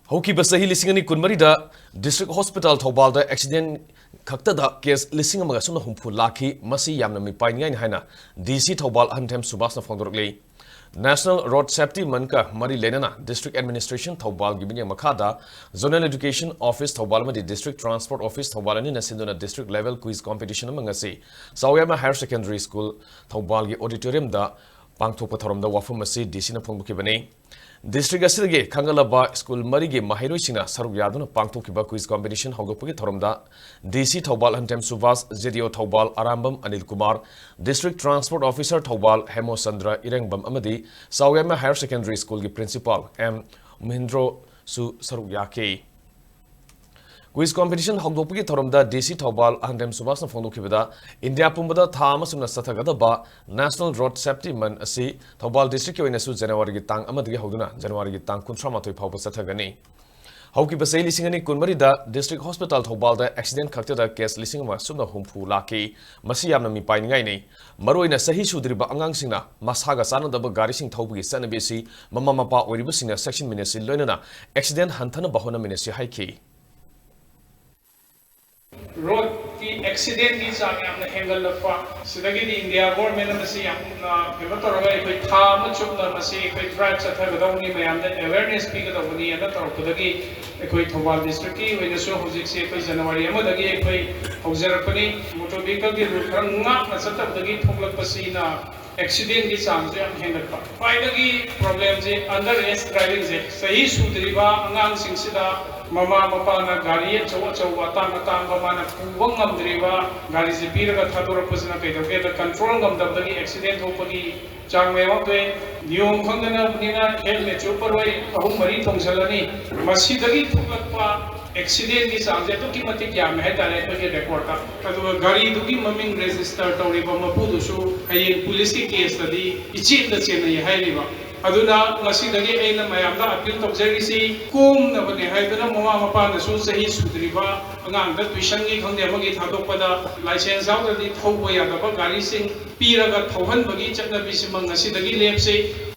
Hoki basahi lisingani kunmarida district hospital Thoubal da accident khaktada case lising amaga sumna humpu laki masi yamna Mipainingai Ni haina DC Thoubal Hantem Subasna Fondorklei National Road Safety Manka Mari Lenana District Administration Thoubal Gibinya Makada Zonal Education Office Thoubal Madi District Transport Office Thoubal ni Nasindona District Level Quiz Competition amangasi Sawyama Higher Secondary School Thoubal gi auditorium da pangthokpa thoramda wafam asi DC na phongbukibani District asirge Kangalaba School Marigi Mahiroi Sina Saruk Yaduna Pangtokiba Quiz Competition Hogopagi Thoramda DC Thoubal Hantem Subas ZDO Thoubal Arambam Anil Kumar District Transport Officer Thoubal Hemo Sandra Irengbam Amadi Sawyama Higher Secondary School ki Principal M Mahindro Su Saruk Yake Quiz competition Hogopagi Thoramda DC Thoubal Hantem Subas na Fondokibada India Pumbada Thama Sumna Sathagadaba National Road Safety Man Asi Thoubal District Yoinasu January Tang Amadi Hoduna January Tang Kuntramatoi Papa Sathagani Hoki Basay Lisingani Kunmarida District Hospital Thoubal da accident Kakta case Lisingama Sumna Humpu Laki Masiyamna Mipainingai Ni Maroina Sahi Sudriba Angang Singna Masaga Sana Daba Garising Thobi Sanabisi Mama Mapa Oribusina Section Ministry Lenana Accident Hantana Bahona Ministry Haiki Road की accident की चांग यामने हैंगल लपा सिद्धगी दी India government में मसी यामना बेबतर रहे कोई था मचुप न मसी कोई drive चथा गदावनी में यामने awareness भी गदावनी याना तो खुदगी कोई थौबाल डिस्ट्रिक्ट की वजह से हुजिक से कोई जनवरी में दगी कोई हुजरपनी मोटर व्हीकल की रूट रंगा नसत दगी थोगलक पसीना accident की चांग से याम हैंगल पा फाइदगी प्रॉब्लम से अंडर एज ड्राइविंग से सही सुधरीबा अंगांग सिंगसिदा Mama mapana gari chawa chawa tang mana puwang ngamdriba gari se piraga thadora pusna kaidoke the control ngamdabdagi accident hopagi chang mewakwe niyom khangana bunina helmet choparwai ahum mari thongsalani masidagi thuklakpa accident ki sangje to ki mati kya me tare to ke record ka adu gari dugi maming register tawriba mapudu su hayen police ki case tadi ichi da chena ye hairiba aduna ngasidagi aina mayamda appeal tawjagisi kum na bane haidana mama mapa na su sahi sudriba angang da tuition gi khangde amagi thadokpada license out di thauba ya da gari sing piraga thauhan bagi chakna bisimang ngasidagi lepse